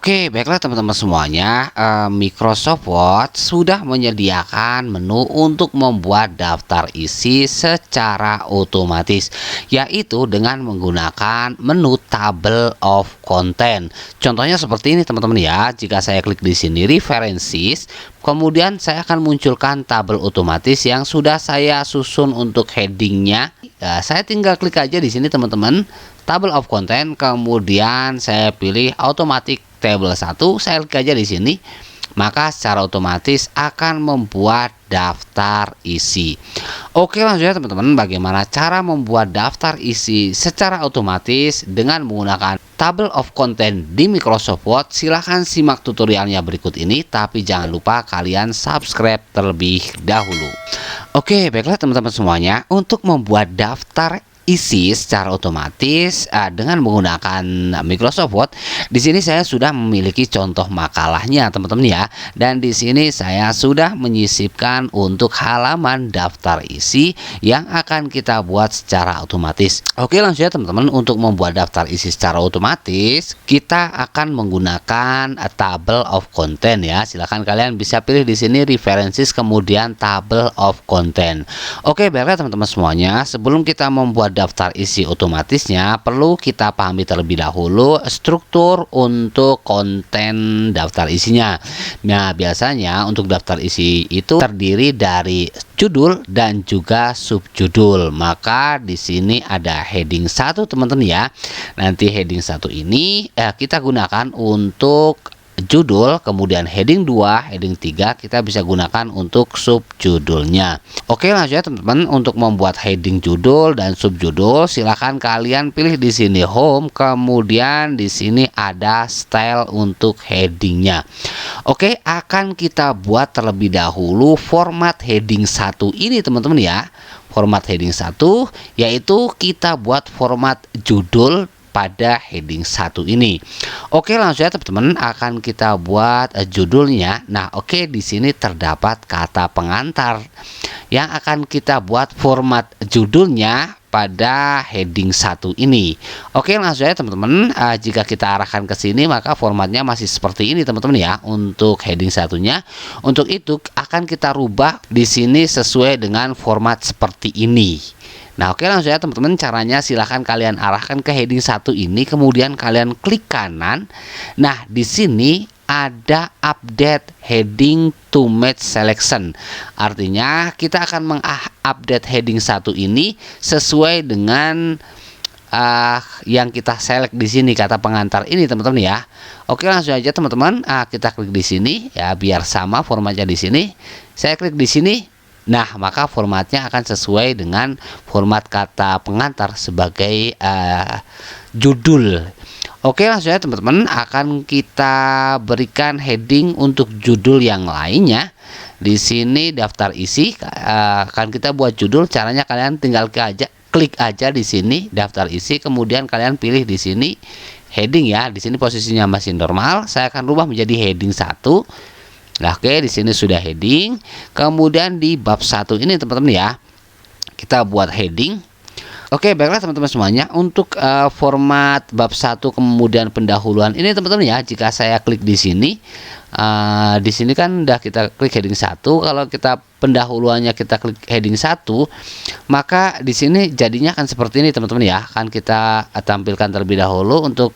Oke, baiklah teman-teman semuanya, Microsoft Word sudah menyediakan menu untuk membuat daftar isi secara otomatis, yaitu dengan menggunakan menu Table of Content. Contohnya seperti ini teman-teman ya. Jika saya klik di sini References, kemudian saya akan munculkan tabel otomatis yang sudah saya susun untuk headingnya. Ya, saya tinggal klik aja di sini teman-teman, Table of Content, kemudian saya pilih Automatic Table 1, saya klik aja di sini, maka secara otomatis akan membuat daftar isi. Oke, langsung ya teman-teman, bagaimana cara membuat daftar isi secara otomatis dengan menggunakan Table of Content di Microsoft Word. Silahkan simak tutorialnya berikut ini, tapi jangan lupa kalian subscribe terlebih dahulu. Oke, baiklah teman-teman semuanya, untuk membuat daftar isi secara otomatis dengan menggunakan Microsoft Word. Di sini saya sudah memiliki contoh makalahnya teman-teman ya, dan di sini saya sudah menyisipkan untuk halaman daftar isi yang akan kita buat secara otomatis. Oke, langsung ya teman-teman, untuk membuat daftar isi secara otomatis kita akan menggunakan Table of Content ya. Silahkan kalian bisa pilih di sini References kemudian Table of Content. Oke, baiklah teman-teman semuanya, sebelum kita membuat daftar isi otomatisnya perlu kita pahami terlebih dahulu struktur untuk konten daftar isinya. Nah, biasanya untuk daftar isi itu terdiri dari judul dan juga subjudul. Maka di sini ada heading 1 teman-teman ya. Nanti heading 1 ini kita gunakan untuk judul, kemudian heading 2, heading 3 kita bisa gunakan untuk subjudulnya. Oke, langsung ya teman-teman, untuk membuat heading judul dan subjudul silahkan kalian pilih di sini home, kemudian di sini ada style untuk headingnya. Oke, akan kita buat terlebih dahulu format heading 1 ini teman-teman ya. Format heading 1 yaitu kita buat format judul pada heading 1 ini. Oke, langsung ya teman-teman, akan kita buat judulnya. Nah, oke, di sini terdapat kata pengantar yang akan kita buat format judulnya pada heading 1 ini. Oke, langsung ya teman-teman, jika kita arahkan ke sini maka formatnya masih seperti ini teman-teman ya untuk heading satunya. Untuk itu akan kita rubah di sini sesuai dengan format seperti ini. Nah, oke, langsung ya teman-teman, caranya silahkan kalian arahkan ke heading 1 ini, kemudian kalian klik kanan. Nah, di sini ada update heading to match selection. Artinya kita akan mengupdate heading 1 ini sesuai dengan yang kita select di sini, kata pengantar ini teman-teman ya. Oke, langsung aja teman-teman, kita klik di sini ya biar sama formatnya di sini. Saya klik di sini. Nah, maka formatnya akan sesuai dengan format kata pengantar sebagai judul. Oke, langsung ya teman-teman, akan kita berikan heading untuk judul yang lainnya. Di sini daftar isi akan kita buat judul. Caranya kalian tinggal klik aja di sini daftar isi, kemudian kalian pilih di sini heading ya. Di sini posisinya masih normal. Saya akan rubah menjadi heading 1. Nah, oke, di sini sudah heading. Kemudian di bab 1 ini teman-teman ya, kita buat heading. Oke, baiklah teman-teman semuanya, untuk format bab 1 kemudian pendahuluan ini teman-teman ya, jika saya klik di sini kan udah kita klik heading 1. Kalau kita pendahuluannya kita klik heading 1, maka di sini jadinya akan seperti ini teman-teman ya. Akan kita tampilkan terlebih dahulu untuk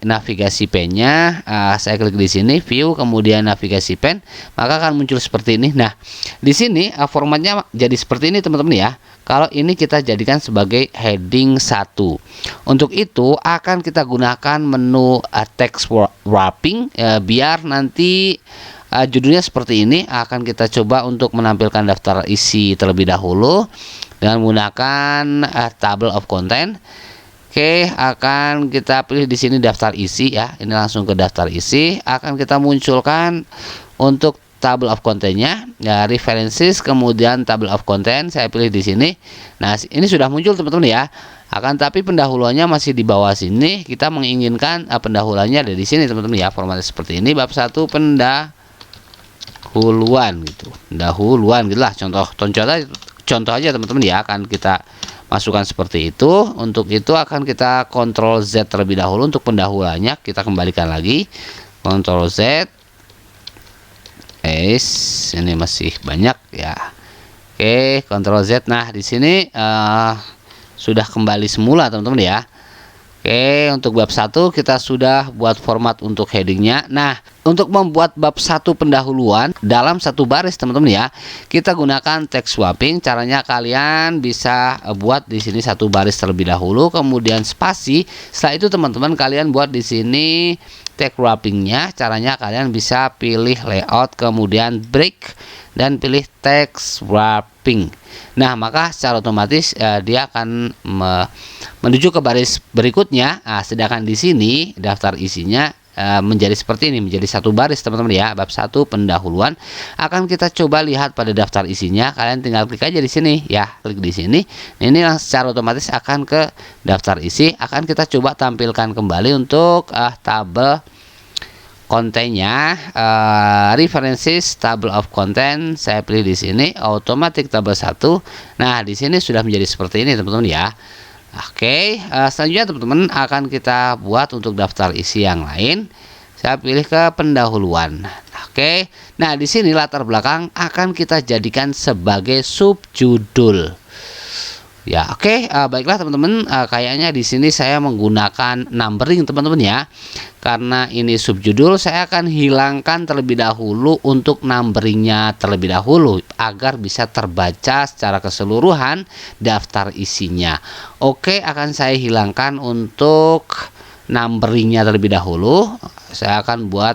navigasi pen-nya. Saya klik di sini view kemudian navigasi pen, maka akan muncul seperti ini. Nah, di sini formatnya jadi seperti ini teman-teman ya. Kalau ini kita jadikan sebagai heading 1. Untuk itu akan kita gunakan menu text wrapping biar nanti judulnya seperti ini. Akan kita coba untuk menampilkan daftar isi terlebih dahulu dengan menggunakan Table of Content. Oke, akan kita pilih di sini daftar isi ya. Ini langsung ke daftar isi. Akan kita munculkan untuk Table of Content-nya ya, References kemudian Table of Content. Saya pilih di sini. Nah, ini sudah muncul teman-teman ya. Akan tapi pendahuluannya masih di bawah sini. Kita menginginkan pendahuluannya ada di sini teman-teman ya. Formatnya seperti ini, bab 1 pendahuluan gitu. Pendahuluan gitulah, contoh aja teman-teman ya. Akan kita masukkan seperti itu. Untuk itu akan kita Ctrl Z terlebih dahulu untuk pendahuluannya. Kita kembalikan lagi, Ctrl Z. Ini masih banyak ya. Oke, Ctrl Z. Nah, di sini sudah kembali semula teman-teman ya. Oke, untuk bab 1 kita sudah buat format untuk headingnya. Nah, untuk membuat bab 1 pendahuluan dalam satu baris teman-teman ya, kita gunakan text swapping. Caranya kalian bisa buat di sini satu baris terlebih dahulu, kemudian spasi. Setelah itu teman-teman kalian buat di sini text wrappingnya. Caranya kalian bisa pilih layout, kemudian break, dan pilih text wrapping. Nah, maka secara otomatis dia akan menuju ke baris berikutnya. Nah, sedangkan di sini daftar isinya menjadi seperti ini, menjadi satu baris teman-teman ya. Bab 1 pendahuluan akan kita coba lihat pada daftar isinya. Kalian tinggal klik aja di sini ya, klik di sini. Ini secara otomatis akan ke daftar isi. Akan kita coba tampilkan kembali untuk tabel kontennya, references table of content. Saya pilih di sini automatic tabel 1. Nah, di sini sudah menjadi seperti ini teman-teman ya. Oke, selanjutnya teman-teman akan kita buat untuk daftar isi yang lain. Saya pilih ke pendahuluan. Oke, nah di sini latar belakang akan kita jadikan sebagai subjudul. Ya, oke, baiklah teman-teman, kayaknya di sini saya menggunakan numbering teman-teman ya. Karena ini subjudul, saya akan hilangkan terlebih dahulu untuk numberingnya terlebih dahulu agar bisa terbaca secara keseluruhan daftar isinya. Oke, akan saya hilangkan untuk numberingnya terlebih dahulu. Saya akan buat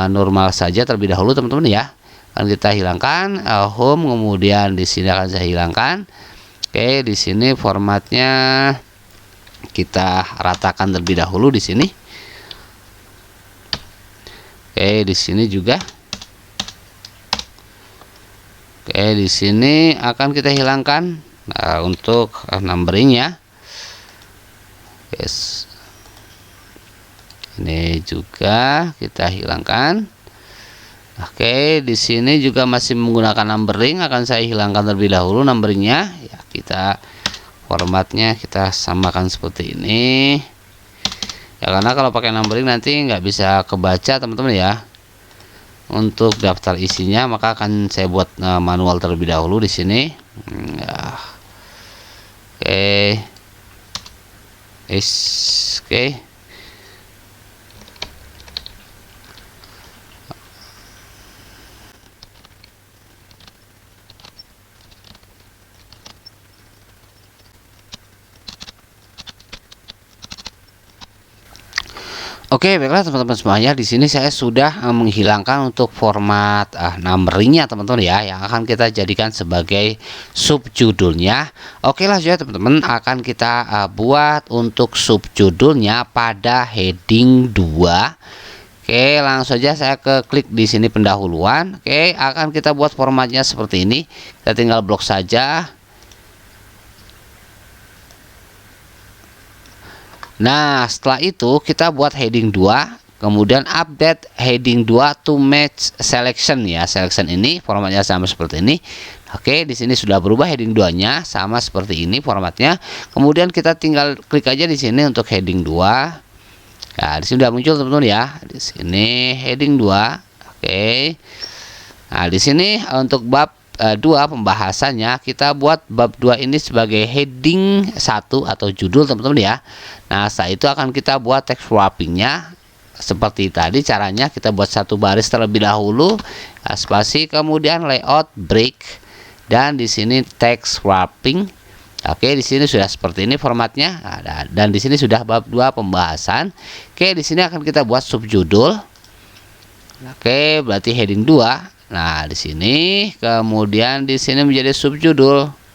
normal saja terlebih dahulu teman-teman ya. Akan kita hilangkan home, kemudian di sini akan saya hilangkan. Oke, di sini formatnya kita ratakan terlebih dahulu di sini. Oke, di sini juga. Oke, di sini akan kita hilangkan untuk numbering ya. Yes. Ini juga kita hilangkan. Oke, di sini juga masih menggunakan numbering, akan saya hilangkan terlebih dahulu numberingnya. Ya, kita formatnya kita samakan seperti ini. Ya, karena kalau pakai numbering nanti nggak bisa kebaca teman-teman ya. Untuk daftar isinya maka akan saya buat manual terlebih dahulu di sini. Ya. Oke. Oke. Oke, baiklah teman-teman semuanya. Di sini saya sudah menghilangkan untuk format numberingnya teman-teman ya, yang akan kita jadikan sebagai subjudulnya. Oke, langsung ya teman-teman, akan kita buat untuk subjudulnya pada heading 2. Oke, langsung saja saya ke klik di sini pendahuluan. Oke, akan kita buat formatnya seperti ini. Kita tinggal blok saja. Nah, setelah itu kita buat heading 2, kemudian update heading 2 to match selection ya. Selection ini formatnya sama seperti ini. Oke, di sini sudah berubah heading 2-nya sama seperti ini formatnya. Kemudian kita tinggal klik aja di sini untuk heading 2. Nah, di sini sudah muncul teman-teman ya. Di sini heading 2. Oke. Nah, di sini untuk bab 2 pembahasannya kita buat bab 2 ini sebagai heading 1 atau judul teman-teman ya. Nah, setelah itu akan kita buat text wrappingnya seperti tadi. Caranya kita buat satu baris terlebih dahulu, spasi, kemudian layout, break, dan di sini text wrapping. Oke, di sini sudah seperti ini formatnya. Nah, dan di sini sudah bab 2 pembahasan. Oke, di sini akan kita buat subjudul. Oke, berarti heading 2. Nah, di sini kemudian di sini menjadi subjudul.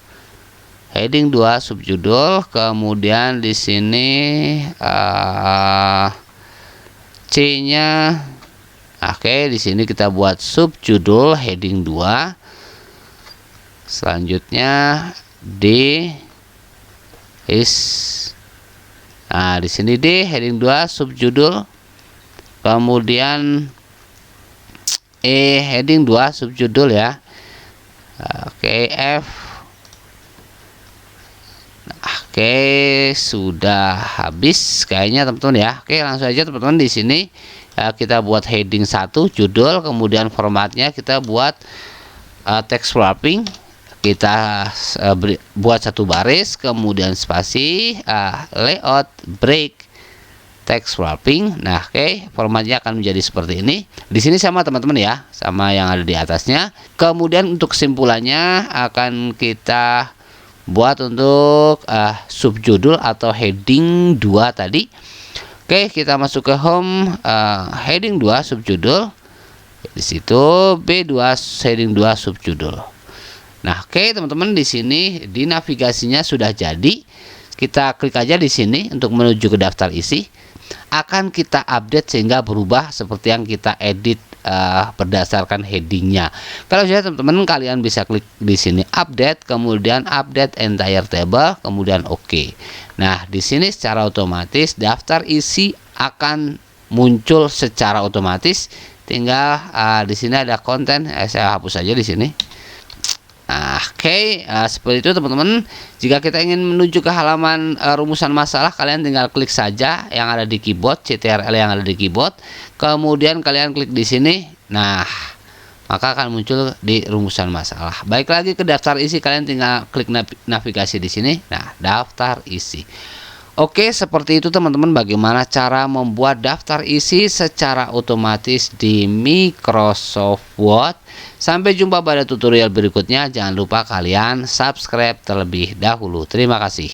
Heading 2 subjudul, kemudian di sini C-nya. Oke, di sini kita buat subjudul heading 2. Selanjutnya D is. Nah, di sini D heading 2 subjudul. Kemudian heading 2 subjudul ya. Oke, F Oke, sudah habis kayaknya teman-teman ya. Oke, langsung aja teman-teman di sini kita buat heading 1 judul, kemudian formatnya kita buat text wrapping. Kita buat satu baris, kemudian spasi, layout, break, text wrapping. Nah, oke, formatnya akan menjadi seperti ini. Di sini sama teman-teman ya, sama yang ada di atasnya. Kemudian untuk kesimpulannya akan kita buat untuk subjudul atau heading 2 tadi. Oke, kita masuk ke home, heading 2 subjudul. Di situ B2 heading 2 subjudul. Nah, oke teman-teman, di sini di navigasinya sudah jadi. Kita klik aja di sini untuk menuju ke daftar isi. Akan kita update sehingga berubah seperti yang kita edit berdasarkan headingnya. Kalau sudah teman-teman, kalian bisa klik di sini update, kemudian update entire table, kemudian oke. Nah, di sini secara otomatis daftar isi akan muncul secara otomatis. Tinggal di sini ada konten, saya hapus saja di sini. Nah, oke, seperti itu teman-teman. Jika kita ingin menuju ke halaman rumusan masalah, kalian tinggal klik saja yang ada di keyboard, CTRL yang ada di keyboard. Kemudian kalian klik di sini. Nah, maka akan muncul di rumusan masalah. Baik lagi ke daftar isi, kalian tinggal klik navigasi di sini. Nah, daftar isi. Oke, seperti itu teman-teman, bagaimana cara membuat daftar isi secara otomatis di Microsoft Word. Sampai jumpa pada tutorial berikutnya. Jangan lupa kalian subscribe terlebih dahulu. Terima kasih.